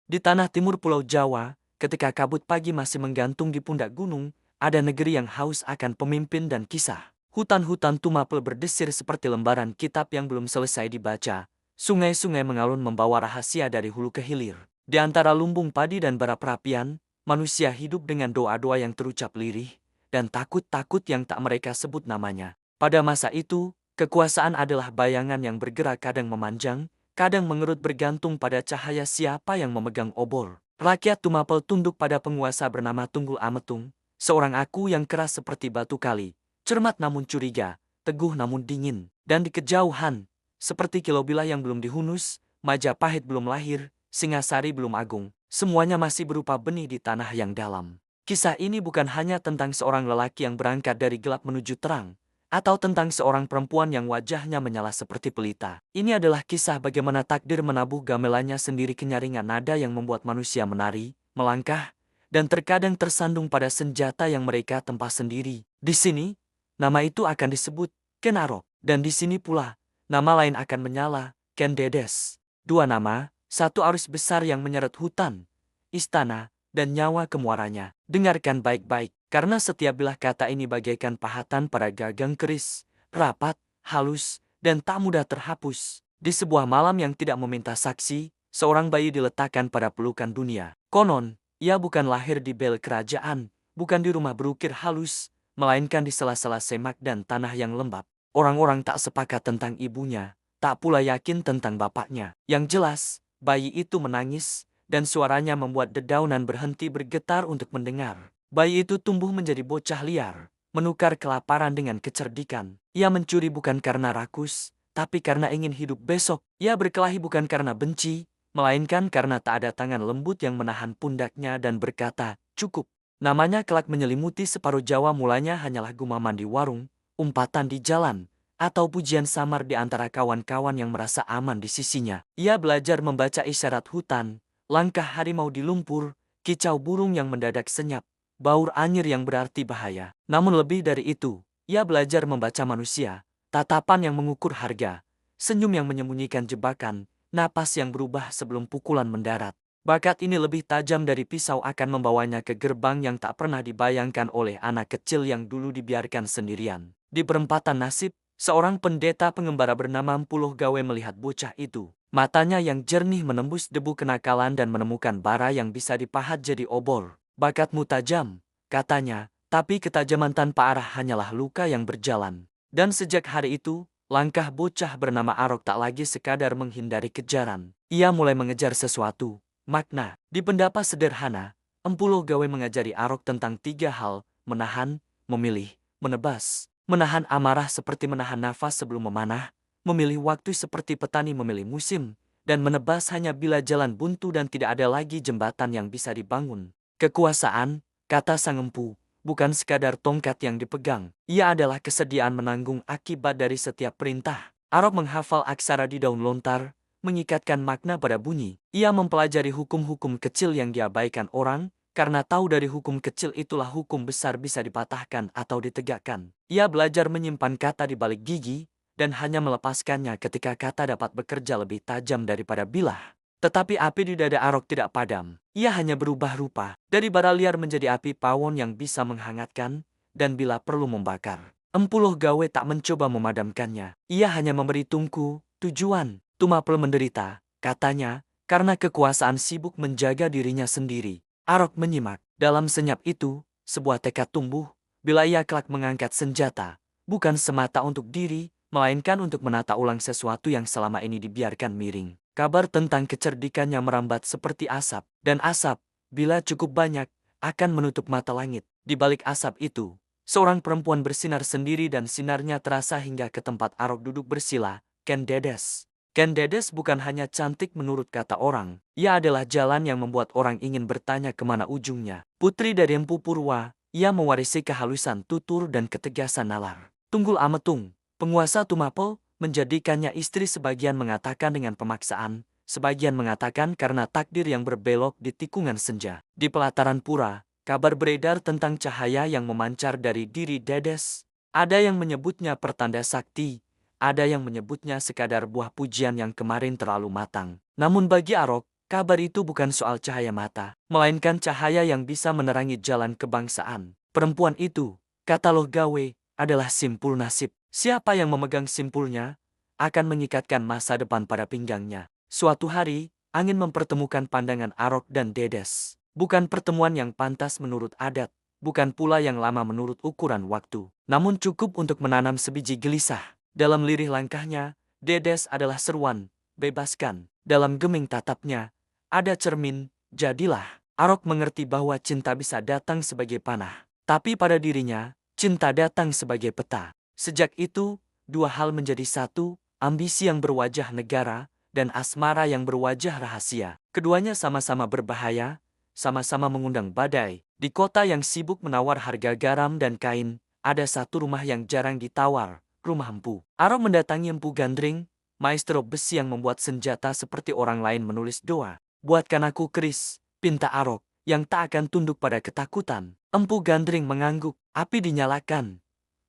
Di tanah timur Pulau Jawa, ketika kabut pagi masih menggantung di pundak gunung, ada negeri yang haus akan pemimpin dan kisah. Hutan-hutan Tumapel berdesir seperti lembaran kitab yang belum selesai dibaca. Sungai-sungai mengalun membawa rahasia dari hulu ke hilir. Di antara lumbung padi dan bara perapian, manusia hidup dengan doa-doa yang terucap lirih, dan takut-takut yang tak mereka sebut namanya. Pada masa itu, kekuasaan adalah bayangan yang bergerak kadang memanjang, kadang mengerut bergantung pada cahaya siapa yang memegang obor. Rakyat Tumapel tunduk pada penguasa bernama Tunggul Ametung, seorang aku yang keras seperti batu kali, cermat namun curiga, teguh namun dingin, dan di kejauhan, seperti Kilobila yang belum dihunus, Majapahit belum lahir, Singasari belum agung, semuanya masih berupa benih di tanah yang dalam. Kisah ini bukan hanya tentang seorang lelaki yang berangkat dari gelap menuju terang, atau tentang seorang perempuan yang wajahnya menyala seperti pelita. Ini adalah kisah bagaimana takdir menabuh gamelannya sendiri kenyaringan nada yang membuat manusia menari, melangkah, dan terkadang tersandung pada senjata yang mereka tempa sendiri. Di sini, nama itu akan disebut Ken Arok, dan di sini pula, nama lain akan menyala, Ken Dedes. Dua nama, satu arus besar yang menyeret hutan, istana, dan nyawa kemuaranya. Dengarkan baik-baik, karena setiap bilah kata ini bagaikan pahatan pada gagang keris, rapat, halus, dan tak mudah terhapus. Di sebuah malam yang tidak meminta saksi, seorang bayi diletakkan pada pelukan dunia. Konon, ia bukan lahir di bel kerajaan, bukan di rumah berukir halus, melainkan di sela-sela semak dan tanah yang lembab. Orang-orang tak sepakat tentang ibunya, tak pula yakin tentang bapaknya. Yang jelas, bayi itu menangis, dan suaranya membuat dedaunan berhenti bergetar untuk mendengar. Bayi itu tumbuh menjadi bocah liar, menukar kelaparan dengan kecerdikan. Ia mencuri bukan karena rakus, tapi karena ingin hidup besok. Ia berkelahi bukan karena benci, melainkan karena tak ada tangan lembut yang menahan pundaknya dan berkata, cukup. Namanya kelak menyelimuti separuh Jawa, mulanya hanyalah gumaman di warung, umpatan di jalan, atau pujian samar di antara kawan-kawan yang merasa aman di sisinya. Ia belajar membaca isyarat hutan, langkah harimau di lumpur, kicau burung yang mendadak senyap, baur anyir yang berarti bahaya. Namun lebih dari itu, ia belajar membaca manusia, tatapan yang mengukur harga, senyum yang menyembunyikan jebakan, napas yang berubah sebelum pukulan mendarat. Bakat ini lebih tajam dari pisau akan membawanya ke gerbang yang tak pernah dibayangkan oleh anak kecil yang dulu dibiarkan sendirian. Di perempatan nasib, seorang pendeta pengembara bernama Mpuloh Gawe melihat bocah itu. Matanya yang jernih menembus debu kenakalan dan menemukan bara yang bisa dipahat jadi obor. Bakatmu tajam, katanya, tapi ketajaman tanpa arah hanyalah luka yang berjalan. Dan sejak hari itu, langkah bocah bernama Arok tak lagi sekadar menghindari kejaran. Ia mulai mengejar sesuatu, makna. Di pendapa sederhana, Mpuloh Gawe mengajari Arok tentang tiga hal: menahan, memilih, menebas. Menahan amarah seperti menahan nafas sebelum memanah, memilih waktu seperti petani memilih musim, dan menebas hanya bila jalan buntu dan tidak ada lagi jembatan yang bisa dibangun. Kekuasaan, kata sang empu, bukan sekadar tongkat yang dipegang. Ia adalah kesediaan menanggung akibat dari setiap perintah. Arok menghafal aksara di daun lontar, mengikatkan makna pada bunyi. Ia mempelajari hukum-hukum kecil yang diabaikan orang, karena tahu dari hukum kecil itulah hukum besar bisa dipatahkan atau ditegakkan. Ia belajar menyimpan kata di balik gigi, dan hanya melepaskannya ketika kata dapat bekerja lebih tajam daripada bilah. Tetapi api di dada Arok tidak padam. Ia hanya berubah rupa, dari bara liar menjadi api pawon yang bisa menghangatkan, dan bila perlu membakar. Mpuloh Gawe tak mencoba memadamkannya. Ia hanya memberi tungku, tujuan. Tumapel menderita, katanya, karena kekuasaan sibuk menjaga dirinya sendiri. Arok menyimak. Dalam senyap itu, sebuah tekad tumbuh, bila ia kelak mengangkat senjata, bukan semata untuk diri, melainkan untuk menata ulang sesuatu yang selama ini dibiarkan miring. Kabar tentang kecerdikannya merambat seperti asap, dan asap, bila cukup banyak, akan menutup mata langit. Di balik asap itu, seorang perempuan bersinar sendiri dan sinarnya terasa hingga ke tempat Arok duduk bersila, Ken Dedes. Ken Dedes bukan hanya cantik menurut kata orang, ia adalah jalan yang membuat orang ingin bertanya kemana ujungnya. Putri dari Empu Purwa, ia mewarisi kehalusan tutur dan ketegasan nalar. Tunggul Ametung, penguasa Tumapel, menjadikannya istri. Sebagian mengatakan dengan pemaksaan, sebagian mengatakan karena takdir yang berbelok di tikungan senja. Di pelataran pura, kabar beredar tentang cahaya yang memancar dari diri Dedes. Ada yang menyebutnya pertanda sakti, ada yang menyebutnya sekadar buah pujian yang kemarin terlalu matang. Namun bagi Arok, Kabar itu bukan soal cahaya mata, melainkan cahaya yang bisa menerangi jalan kebangsaan. Perempuan itu, kata Loh Gawe, adalah simpul nasib. Siapa yang memegang simpulnya, akan mengikatkan masa depan pada pinggangnya. Suatu hari, angin mempertemukan pandangan Arok dan Dedes. Bukan pertemuan yang pantas menurut adat, bukan pula yang lama menurut ukuran waktu. Namun cukup untuk menanam sebiji gelisah. Dalam lirih langkahnya, Dedes adalah seruan, bebaskan. Dalam geming tatapnya, ada cermin, jadilah. Arok mengerti bahwa cinta bisa datang sebagai panah. Tapi pada dirinya, cinta datang sebagai peta. Sejak itu, dua hal menjadi satu, ambisi yang berwajah negara, dan asmara yang berwajah rahasia. Keduanya sama-sama berbahaya, sama-sama mengundang badai. Di kota yang sibuk menawar harga garam dan kain, ada satu rumah yang jarang ditawar, rumah Empu. Arok mendatangi Empu Gandring, maestro besi yang membuat senjata seperti orang lain menulis doa. Buatkan aku keris, pinta Arok, yang tak akan tunduk pada ketakutan. Empu Gandring mengangguk, api dinyalakan.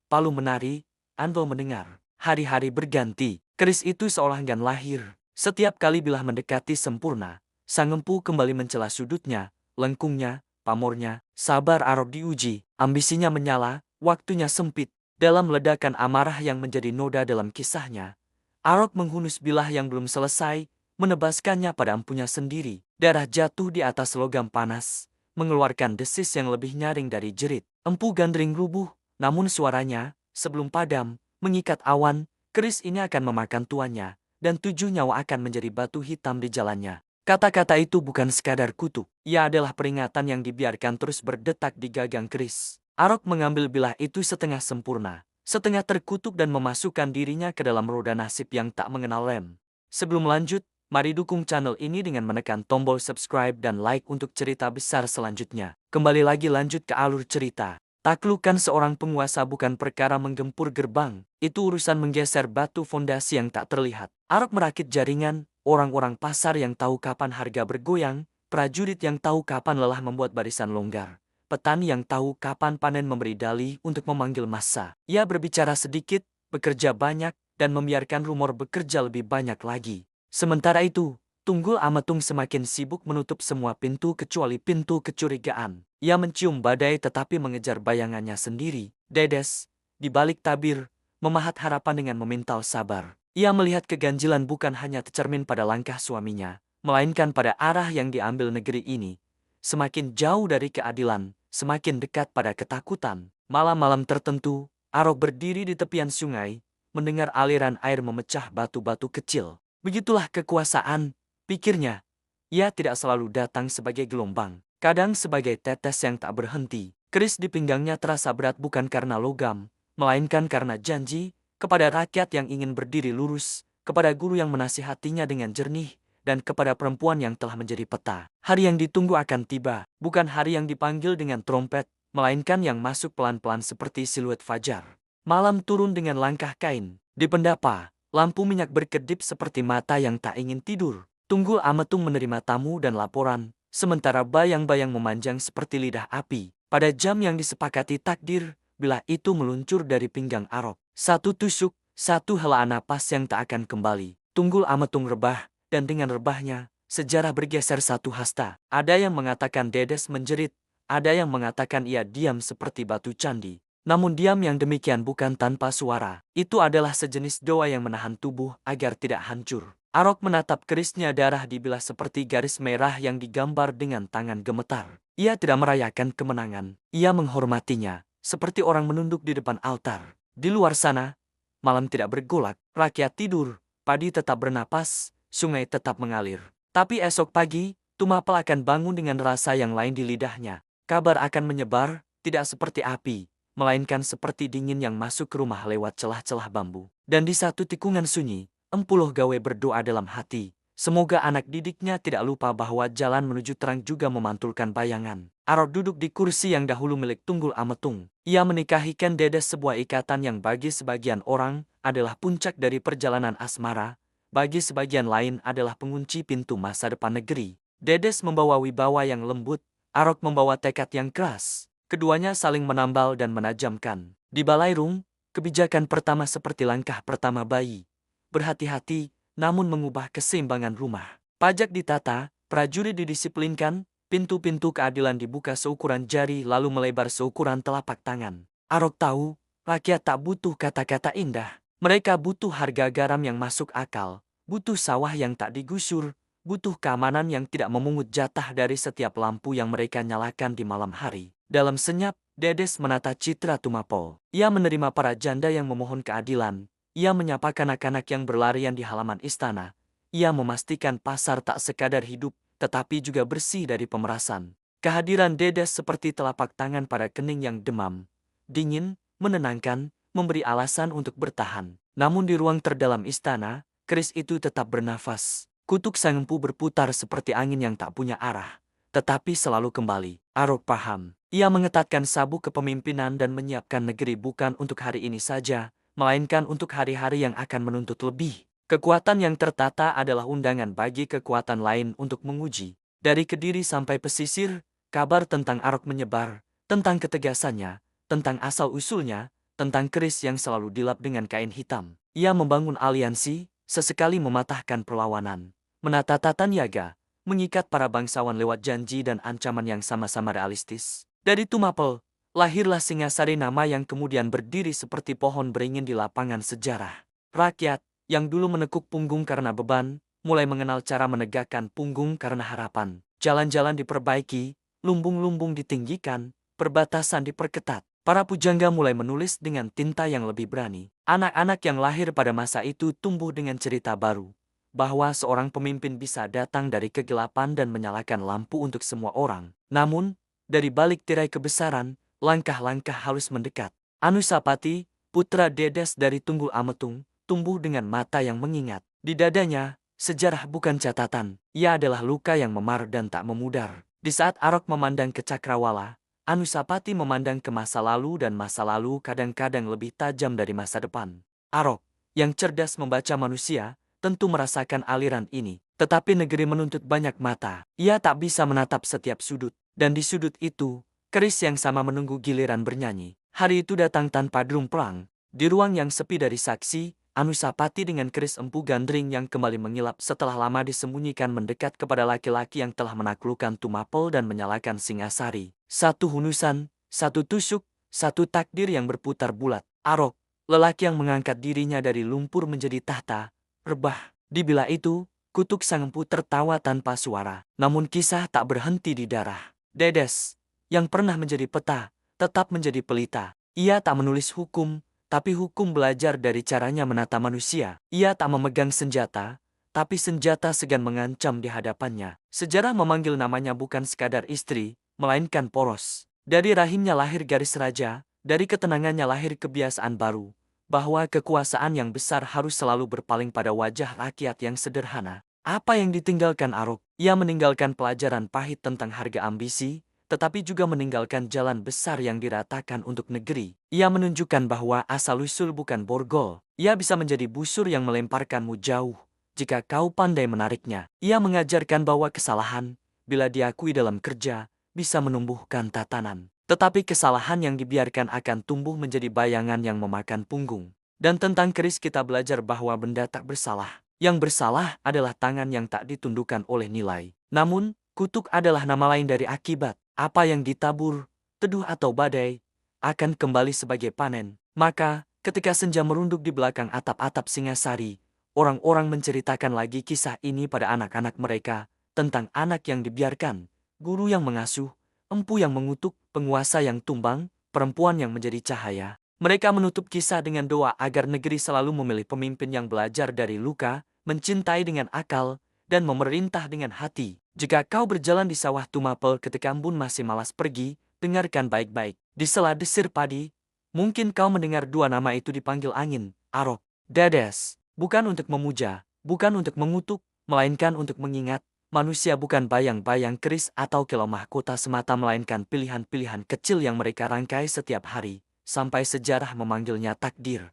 Palu menari, anvil mendengar. Hari-hari berganti, keris itu seolah enggan lahir. Setiap kali bilah mendekati sempurna, sang empu kembali mencela sudutnya, lengkungnya, pamornya. Sabar Arok diuji, ambisinya menyala, waktunya sempit. Dalam ledakan amarah yang menjadi noda dalam kisahnya, Arok menghunus bilah yang belum selesai, menebaskannya pada empunya sendiri. Darah jatuh di atas logam panas, mengeluarkan desis yang lebih nyaring dari jerit. Empu Gandring rubuh, namun suaranya, sebelum padam, mengikat awan. Keris ini akan memakan tuannya, dan 7 nyawa akan menjadi batu hitam di jalannya. Kata-kata itu bukan sekadar kutuk, ia adalah peringatan yang dibiarkan terus berdetak di gagang keris. Arok mengambil bilah itu setengah sempurna, setengah terkutuk dan memasukkan dirinya ke dalam roda nasib yang tak mengenal lem. Sebelum lanjut, mari dukung channel ini dengan menekan tombol subscribe dan like untuk cerita besar selanjutnya. Kembali lagi lanjut ke alur cerita. Taklukan seorang penguasa bukan perkara menggempur gerbang, itu urusan menggeser batu fondasi yang tak terlihat. Arok merakit jaringan, orang-orang pasar yang tahu kapan harga bergoyang, prajurit yang tahu kapan lelah membuat barisan longgar, petani yang tahu kapan panen memberi dalih untuk memanggil massa. Ia berbicara sedikit, bekerja banyak, dan membiarkan rumor bekerja lebih banyak lagi. Sementara itu, Tunggul Ametung semakin sibuk menutup semua pintu kecuali pintu kecurigaan. Ia mencium badai tetapi mengejar bayangannya sendiri. Dedes, di balik tabir, memahat harapan dengan memintal sabar. Ia melihat keganjilan bukan hanya tercermin pada langkah suaminya, melainkan pada arah yang diambil negeri ini. Semakin jauh dari keadilan, semakin dekat pada ketakutan. Malam-malam tertentu, Arok berdiri di tepian sungai, mendengar aliran air memecah batu-batu kecil. Begitulah kekuasaan, pikirnya. Ia tidak selalu datang sebagai gelombang, kadang sebagai tetes yang tak berhenti. Keris di pinggangnya terasa berat bukan karena logam, melainkan karena janji, kepada rakyat yang ingin berdiri lurus, kepada guru yang menasihatinya dengan jernih, dan kepada perempuan yang telah menjadi peta. Hari yang ditunggu akan tiba, bukan hari yang dipanggil dengan trompet, melainkan yang masuk pelan-pelan seperti siluet fajar. Malam turun dengan langkah kain, di pendapa, lampu minyak berkedip seperti mata yang tak ingin tidur. Tunggul Ametung menerima tamu dan laporan, sementara bayang-bayang memanjang seperti lidah api. Pada jam yang disepakati takdir, bilah itu meluncur dari pinggang Arok. Satu tusuk, satu helaan napas yang tak akan kembali. Tunggul Ametung rebah, dan dengan rebahnya, sejarah bergeser satu hasta. Ada yang mengatakan Dedes menjerit, ada yang mengatakan ia diam seperti batu candi. Namun diam yang demikian bukan tanpa suara. Itu adalah sejenis doa yang menahan tubuh agar tidak hancur. Arok menatap kerisnya, darah dibilah seperti garis merah yang digambar dengan tangan gemetar. Ia tidak merayakan kemenangan. Ia menghormatinya, seperti orang menunduk di depan altar. Di luar sana, malam tidak bergolak, rakyat tidur, padi tetap bernapas, sungai tetap mengalir. Tapi esok pagi, Tumapel akan bangun dengan rasa yang lain di lidahnya. Kabar akan menyebar, tidak seperti api, melainkan seperti dingin yang masuk ke rumah lewat celah-celah bambu. Dan di satu tikungan sunyi, Empu Loh Gawe berdoa dalam hati, semoga anak didiknya tidak lupa bahwa jalan menuju terang juga memantulkan bayangan. Arok duduk di kursi yang dahulu milik Tunggul Ametung. Ia menikahikan Dedes, sebuah ikatan yang bagi sebagian orang adalah puncak dari perjalanan asmara, bagi sebagian lain adalah pengunci pintu masa depan negeri. Dedes membawa wibawa yang lembut, Arok membawa tekad yang keras. Keduanya saling menambal dan menajamkan. Di Balairung, kebijakan pertama seperti langkah pertama bayi. Berhati-hati, namun mengubah keseimbangan rumah. Pajak ditata, prajurit didisiplinkan, pintu-pintu keadilan dibuka seukuran jari lalu melebar seukuran telapak tangan. Arok tahu, rakyat tak butuh kata-kata indah. Mereka butuh harga garam yang masuk akal, butuh sawah yang tak digusur, butuh keamanan yang tidak memungut jatah dari setiap lampu yang mereka nyalakan di malam hari. Dalam senyap, Dedes menata citra Tumapel. Ia menerima para janda yang memohon keadilan. Ia menyapa kanak-kanak yang berlarian di halaman istana. Ia memastikan pasar tak sekadar hidup, tetapi juga bersih dari pemerasan. Kehadiran Dedes seperti telapak tangan pada kening yang demam, dingin, menenangkan, memberi alasan untuk bertahan. Namun di ruang terdalam istana, keris itu tetap bernafas. Kutuk sang empu berputar seperti angin yang tak punya arah, tetapi selalu kembali. Arok paham. Ia mengetatkan sabuk kepemimpinan dan menyiapkan negeri bukan untuk hari ini saja, melainkan untuk hari-hari yang akan menuntut lebih. Kekuatan yang tertata adalah undangan bagi kekuatan lain untuk menguji. Dari Kediri sampai pesisir, kabar tentang Arok menyebar, tentang ketegasannya, tentang asal-usulnya, tentang keris yang selalu dilap dengan kain hitam. Ia membangun aliansi, sesekali mematahkan perlawanan, menata tata niaga, mengikat para bangsawan lewat janji dan ancaman yang sama-sama realistis. Dari Tumapel, lahirlah Singasari, nama yang kemudian berdiri seperti pohon beringin di lapangan sejarah. Rakyat, yang dulu menekuk punggung karena beban, mulai mengenal cara menegakkan punggung karena harapan. Jalan-jalan diperbaiki, lumbung-lumbung ditinggikan, perbatasan diperketat. Para pujangga mulai menulis dengan tinta yang lebih berani. Anak-anak yang lahir pada masa itu tumbuh dengan cerita baru, bahwa seorang pemimpin bisa datang dari kegelapan dan menyalakan lampu untuk semua orang. Namun, dari balik tirai kebesaran, langkah-langkah halus mendekat. Anusapati, putra Dedes dari Tunggul Ametung, tumbuh dengan mata yang mengingat. Di dadanya, sejarah bukan catatan. Ia adalah luka yang memar dan tak memudar. Di saat Arok memandang ke Cakrawala, Anusapati memandang ke masa lalu, dan masa lalu kadang-kadang lebih tajam dari masa depan. Arok, yang cerdas membaca manusia, tentu merasakan aliran ini. Tetapi negeri menuntut banyak mata. Ia tak bisa menatap setiap sudut. Dan di sudut itu, keris yang sama menunggu giliran bernyanyi. Hari itu datang tanpa drum perang. Di ruang yang sepi dari saksi, Anusapati dengan keris empu gandring yang kembali mengilap setelah lama disembunyikan mendekat kepada laki-laki yang telah menaklukkan Tumapel dan menyalakan Singasari. Satu hunusan, satu tusuk, satu takdir yang berputar bulat. Arok, lelaki yang mengangkat dirinya dari lumpur menjadi tahta, rebah. Di bila itu, kutuk sang empu tertawa tanpa suara. Namun kisah tak berhenti di darah. Dedes, yang pernah menjadi peta, tetap menjadi pelita. Ia tak menulis hukum, tapi hukum belajar dari caranya menata manusia. Ia tak memegang senjata, tapi senjata segan mengancam di hadapannya. Sejarah memanggil namanya bukan sekadar istri, melainkan poros. Dari rahimnya lahir garis raja, dari ketenangannya lahir kebiasaan baru, bahwa kekuasaan yang besar harus selalu berpaling pada wajah rakyat yang sederhana. Apa yang ditinggalkan Arok? Ia meninggalkan pelajaran pahit tentang harga ambisi, tetapi juga meninggalkan jalan besar yang diratakan untuk negeri. Ia menunjukkan bahwa asal-usul bukan borgol. Ia bisa menjadi busur yang melemparkanmu jauh, jika kau pandai menariknya. Ia mengajarkan bahwa kesalahan, bila diakui dalam kerja, bisa menumbuhkan tatanan. Tetapi kesalahan yang dibiarkan akan tumbuh menjadi bayangan yang memakan punggung. Dan tentang keris kita belajar bahwa benda tak bersalah. Yang bersalah adalah tangan yang tak ditundukkan oleh nilai. Namun, kutuk adalah nama lain dari akibat. Apa yang ditabur, teduh atau badai, akan kembali sebagai panen. Maka, ketika senja merunduk di belakang atap-atap Singasari, orang-orang menceritakan lagi kisah ini pada anak-anak mereka, tentang anak yang dibiarkan, guru yang mengasuh, empu yang mengutuk, penguasa yang tumbang, perempuan yang menjadi cahaya. Mereka menutup kisah dengan doa agar negeri selalu memilih pemimpin yang belajar dari luka, mencintai dengan akal, dan memerintah dengan hati. Jika kau berjalan di sawah Tumapel ketika embun masih malas pergi, dengarkan baik-baik. Di sela desir padi, mungkin kau mendengar dua nama itu dipanggil angin, Arok, Dedes. Bukan untuk memuja, bukan untuk mengutuk, melainkan untuk mengingat. Manusia bukan bayang-bayang keris atau kilau mahkota semata, melainkan pilihan-pilihan kecil yang mereka rangkai setiap hari, sampai sejarah memanggilnya takdir.